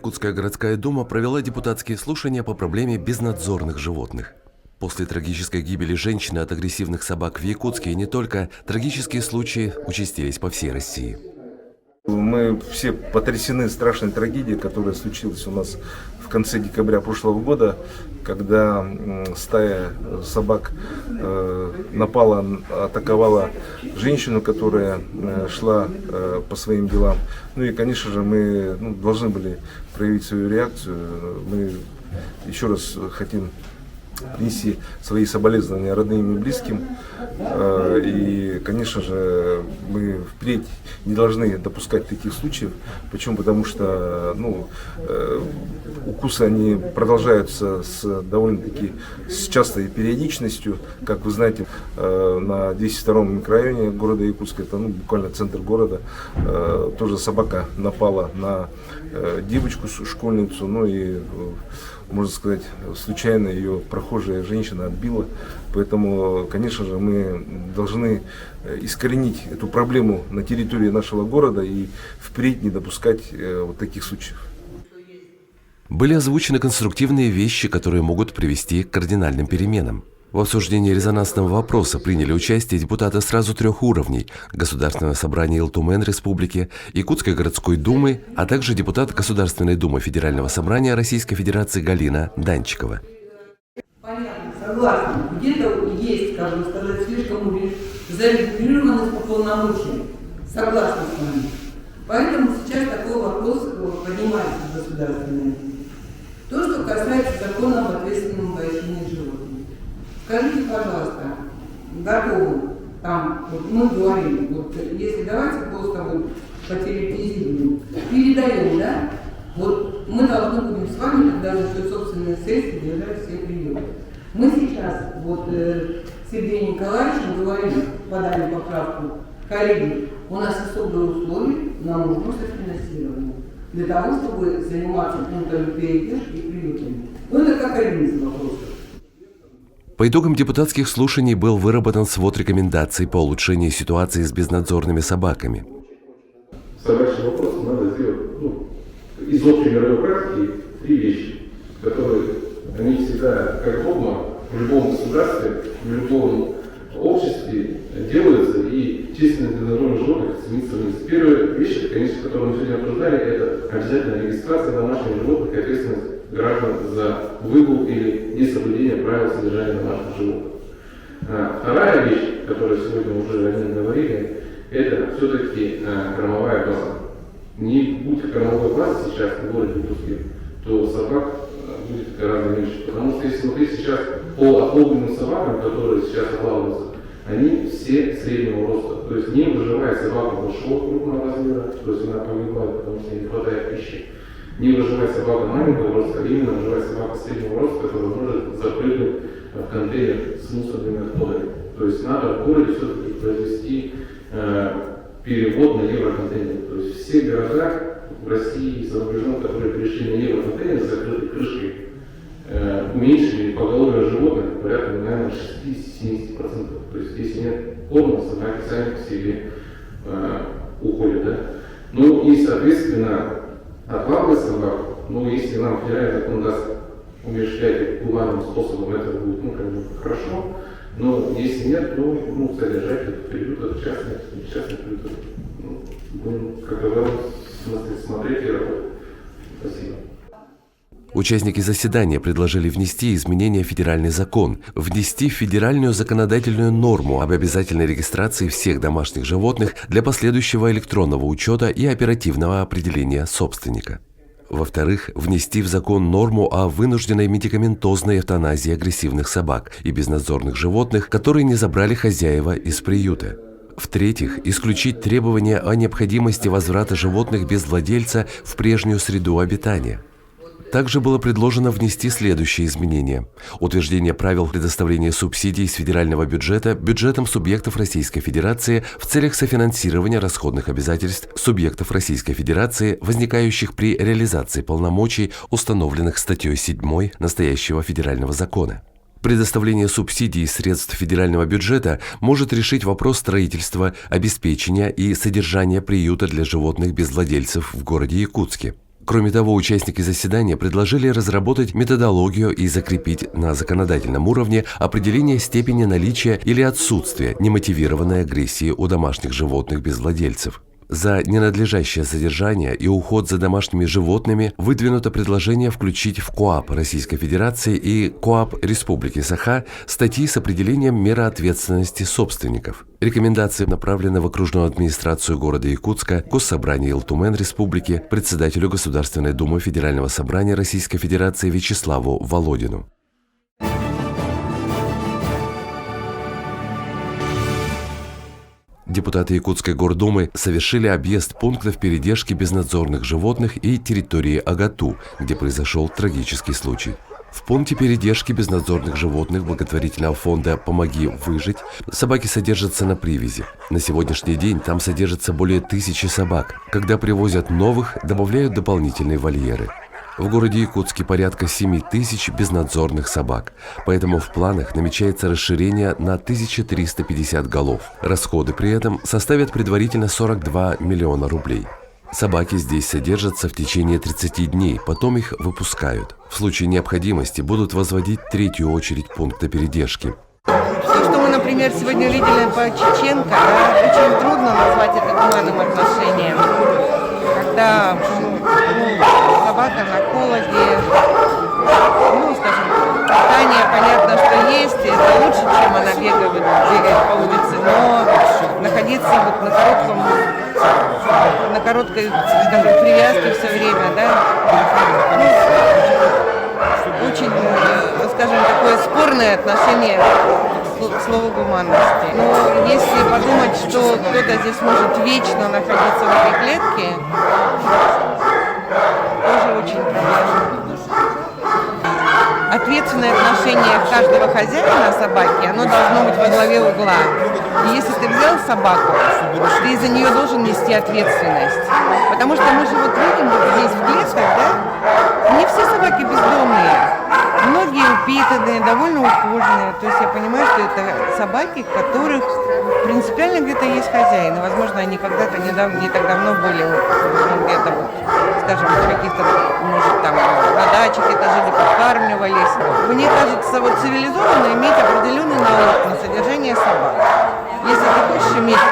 Якутская городская дума провела депутатские слушания по проблеме безнадзорных животных. После трагической гибели женщины от агрессивных собак в Якутске и не только, трагические случаи участились по всей России. Мы все потрясены страшной трагедией, которая случилась у нас в конце декабря прошлого года, когда стая собак напала, атаковала женщину, которая шла по своим делам. Ну и, конечно же, мы должны были проявить свою реакцию. Мы еще раз хотим принести свои соболезнования родным и близким. И, конечно же, мы впредь не должны допускать таких случаев. Почему? Потому что укусы они продолжаются с довольно-таки с частой периодичностью. Как вы знаете, на 202-м микрорайоне города Якутска, это буквально центр города, тоже собака напала на девочку, школьницу, можно сказать, случайно ее прохожая женщина отбила. Поэтому, конечно же, мы должны искоренить эту проблему на территории нашего города и впредь не допускать вот таких случаев. Были озвучены конструктивные вещи, которые могут привести к кардинальным переменам. В обсуждении резонансного вопроса приняли участие депутаты сразу 3 уровней – Государственного собрания Илтумен Республики, Якутской городской думы, а также депутат Государственной думы Федерального собрания Российской Федерации Галина Данчикова. Понятно, согласна. Где-то есть, скажем, слишком зарегулированность по полномочиям. Согласна с вами. Поэтому сейчас такой вопрос поднимается государственный. То, что касается закона об ответственном обращении животных. Скажите, пожалуйста, готовы, мы говорим, если давайте просто по телевизору передаем, да, мы должны будем с вами тогда за счет собственной сессии держать все приемы. Мы сейчас, с Сергеем Николаевичем говорим, подали поправку, коллеги, у нас особые условия, нам нужно софинансирование для того, чтобы заниматься пунктами передержки и приютами. Это как один из вопросов. По итогам депутатских слушаний был выработан свод рекомендаций по улучшению ситуации с безнадзорными собаками. Собачий вопрос надо сделать из общей мировой практики 3 вещи, которые они всегда как догма в любом государстве, в любом обществе делаются, и численность безнадзорных животных стремится вниз. Первая вещь, конечно, которую мы сегодня обсуждали, это обязательная регистрация домашних животных и ответственность граждан за выгул или несоблюдение правил содержания домашних животных. Вторая вещь, которую сегодня уже о ней говорили, это все-таки кормовая база. Не будь кормовой базы сейчас в городе Якутске, то собак будет гораздо меньше. Потому что если смотреть сейчас по отловленным собакам, которые сейчас отлавливаются, они все среднего роста. То есть не выживает собака большого крупного размера, то есть она погибает, потому что не хватает пищи. Не выживает собака маленького роста, а именно выживает собака среднего роста, которая может запрыгнуть в контейнер с мусорными отходами. То есть надо в городе все-таки произвести перевод на евроконтейнер. То есть все города в России и за рубежом, которые перешли на евроконтейнер с закрытой крышкой, уменьшили поголовье животных порядка, наверное, 60-70%. То есть если нет корма, собаки сами по себе уходят. Да? И соответственно, отлавливать собак, если нам федеральный закон даст умерщвлять гуманным способом, это будет хорошо. Но если нет, то содержать этот приют, это частный приют. Будем, как говорил, смотреть и работать. Спасибо. Участники заседания предложили внести изменения в федеральный закон, внести в федеральную законодательную норму об обязательной регистрации всех домашних животных для последующего электронного учета и оперативного определения собственника. Во-вторых, внести в закон норму о вынужденной медикаментозной эвтаназии агрессивных собак и безнадзорных животных, которые не забрали хозяева из приюта. В-третьих, исключить требования о необходимости возврата животных без владельца в прежнюю среду обитания. Также было предложено внести следующие изменения. Утверждение правил предоставления субсидий из федерального бюджета бюджетом субъектов Российской Федерации в целях софинансирования расходных обязательств субъектов Российской Федерации, возникающих при реализации полномочий, установленных статьей 7 настоящего федерального закона. Предоставление субсидий из средств федерального бюджета может решить вопрос строительства, обеспечения и содержания приюта для животных без владельцев в городе Якутске. Кроме того, участники заседания предложили разработать методологию и закрепить на законодательном уровне определение степени наличия или отсутствия немотивированной агрессии у домашних животных без владельцев. За ненадлежащее содержание и уход за домашними животными выдвинуто предложение включить в КоАП Российской Федерации и КоАП Республики Саха статьи с определением меры ответственности собственников. Рекомендации направлены в окружную администрацию города Якутска, Госсобрание Илтумен Республики, председателю Государственной Думы Федерального собрания Российской Федерации Вячеславу Володину. Депутаты Якутской гордумы совершили объезд пунктов передержки безнадзорных животных и территории Агату, где произошел трагический случай. В пункте передержки безнадзорных животных благотворительного фонда «Помоги выжить» собаки содержатся на привязи. На сегодняшний день там содержится более 1000 собак. Когда привозят новых, добавляют дополнительные вольеры. В городе Якутске порядка 7000 безнадзорных собак, поэтому в планах намечается расширение на 1350 голов. Расходы при этом составят предварительно 42 миллиона рублей. Собаки здесь содержатся в течение 30 дней, потом их выпускают. В случае необходимости будут возводить третью очередь пункта передержки. То, что мы, например, сегодня видели по Чеченко, да, очень трудно назвать это гуманным отношением. Когда собака на холоде, скажем, питание, понятно, что есть, и это лучше, чем она бегает по улице, но находиться вот на короткой, скажем, привязке все время, да, очень, скажем, такое спорное отношение к слову гуманности. Но если подумать, что кто-то здесь может вечно находиться в этой клетке, тоже очень проблемно. Ответственное отношение каждого хозяина собаки, оно должно быть во главе угла. И если ты взял собаку, ты за нее должен нести ответственность. Потому что мы же вот видим вот здесь в клетках, да, не все собаки бездомные. Многие упитанные, довольно ухоженные. То есть я понимаю, что это собаки, которых принципиально где-то есть хозяин. И, возможно, они когда-то не так давно были где-то, скажем, в каких-то, может, там, на дачах это жили, подкармливались. Мне кажется, вот цивилизованно иметь определенный налог на содержание собак. Если ты хочешь иметь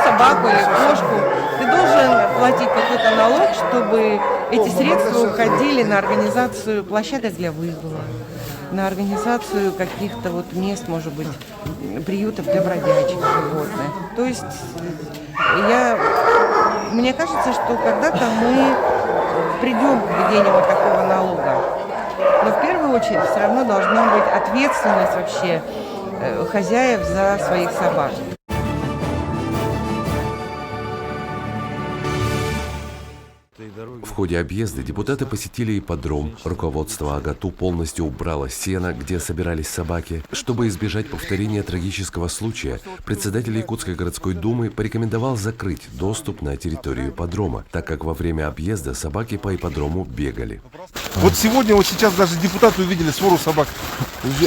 собаку или кошку, ты должен платить какой-то налог, чтобы эти средства уходили на организацию площадок для выгула, на организацию каких-то вот мест, может быть, приютов для бродячих животных. То есть мне кажется, что когда-то мы придем к введению вот такого налога. Но в первую очередь все равно должна быть ответственность вообще хозяев за своих собак. В ходе объезда депутаты посетили ипподром. Руководство Агату полностью убрало сено, где собирались собаки. Чтобы избежать повторения трагического случая, председатель Якутской городской думы порекомендовал закрыть доступ на территорию ипподрома, так как во время объезда собаки по ипподрому бегали. Вот сегодня, вот сейчас даже депутаты увидели свору собак.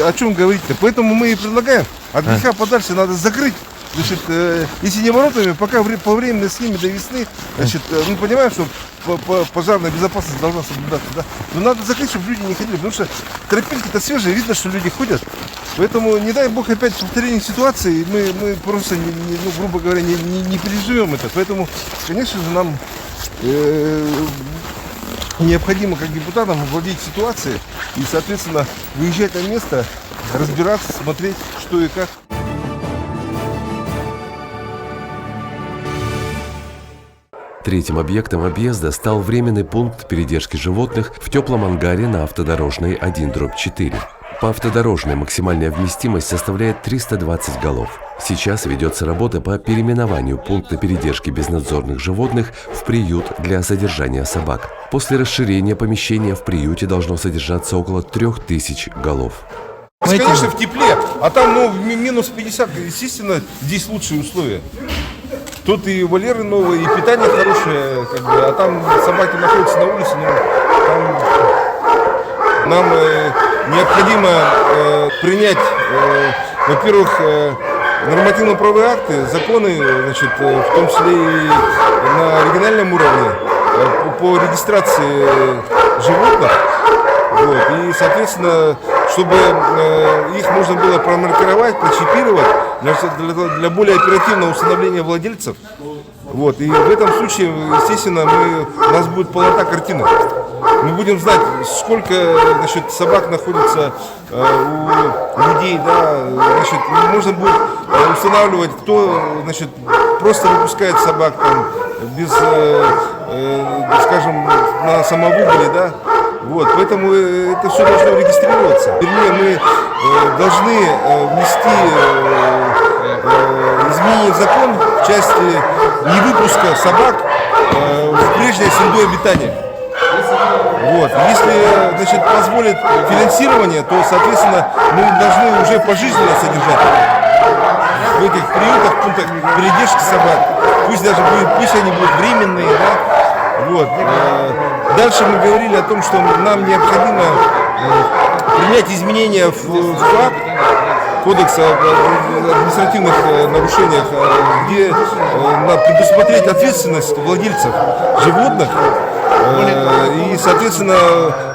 О чем говорить-то? Поэтому мы и предлагаем от греха подальше надо закрыть. Значит, если не воротами, пока по времени с ними до весны, значит, мы понимаем, что пожарная безопасность должна соблюдаться, да? Но надо закрыть, чтобы люди не ходили, потому что тропинки-то свежие, видно, что люди ходят. Поэтому, не дай бог, опять повторение ситуации, мы просто, грубо говоря, не переживем это. Поэтому, конечно же, нам необходимо, как депутатам, овладеть ситуацией и, соответственно, выезжать на место, разбираться, смотреть, что и как. Третьим объектом объезда стал временный пункт передержки животных в теплом ангаре на автодорожной 1/4. По автодорожной максимальная вместимость составляет 320 голов. Сейчас ведется работа по переименованию пункта передержки безнадзорных животных в приют для содержания собак. После расширения помещения в приюте должно содержаться около 3000 голов. Конечно, в тепле, а там минус 50, естественно, здесь лучшие условия. Тут и вольеры новые, и питание хорошее, как бы, а там собаки находятся на улице, но там нам необходимо принять, во-первых, нормативно-правовые акты, законы, значит, в том числе и на региональном уровне, по регистрации животных. Вот, и, соответственно, чтобы их можно было промаркировать, прочипировать для более оперативного установления владельцев. Вот, и в этом случае, естественно, у нас будет полнота картины. Мы будем знать, сколько, значит, собак находится у людей, да, значит, можно будет устанавливать, кто, значит, просто выпускает собак там без, скажем, на самовыгуле, да. Вот, поэтому это все должно регистрироваться. Вернее, мы должны внести изменения в закон в части невыпуска собак в прежнее среду обитания. Вот. Если, значит, позволит финансирование, то, соответственно, мы должны уже пожизненно содержать в этих приютах, пунктах передержки собак. Пусть они будут временные, да. Вот. Дальше мы говорили о том, что нам необходимо принять изменения в КОАП, Кодекс о административных нарушениях, где предусмотреть ответственность владельцев животных. И, соответственно,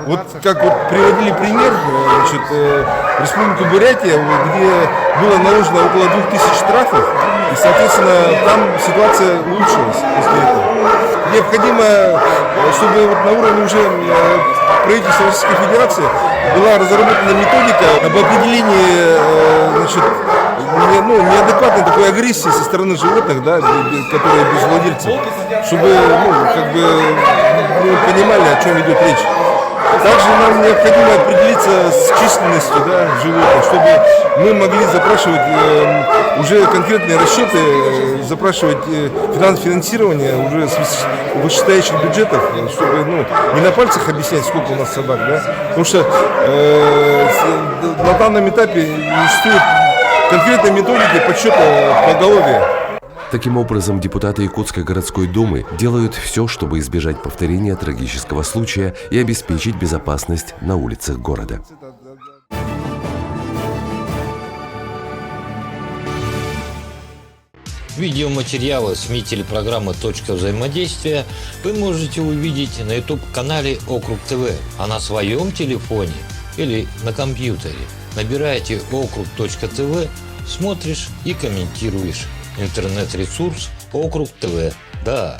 вот как вот приводили пример, значит, Республику Бурятия, где было наложено около 2000 штрафов, и, соответственно, там ситуация улучшилась после этого. Необходимо, чтобы вот на уровне уже правительства Российской Федерации была разработана методика об определении, значит, неадекватной такой агрессии со стороны животных, да, которые без владельцев, чтобы понимали, о чем идет речь. Также нам необходимо определиться с численностью, да, животных, чтобы мы могли запрашивать уже конкретные расчеты, запрашивать финансирование уже с вышестоящих бюджетов, чтобы не на пальцах объяснять, сколько у нас собак, да, потому что на данном этапе не существует конкретной методики подсчета поголовья. Таким образом, депутаты Якутской городской думы делают все, чтобы избежать повторения трагического случая и обеспечить безопасность на улицах города. Видеоматериалы СМИ телепрограммы «Точка взаимодействия» вы можете увидеть на YouTube-канале Округ ТВ, а на своем телефоне или на компьютере набираете Округ.ТВ, смотришь и комментируешь. Интернет-ресурс Округ ТВ. Да.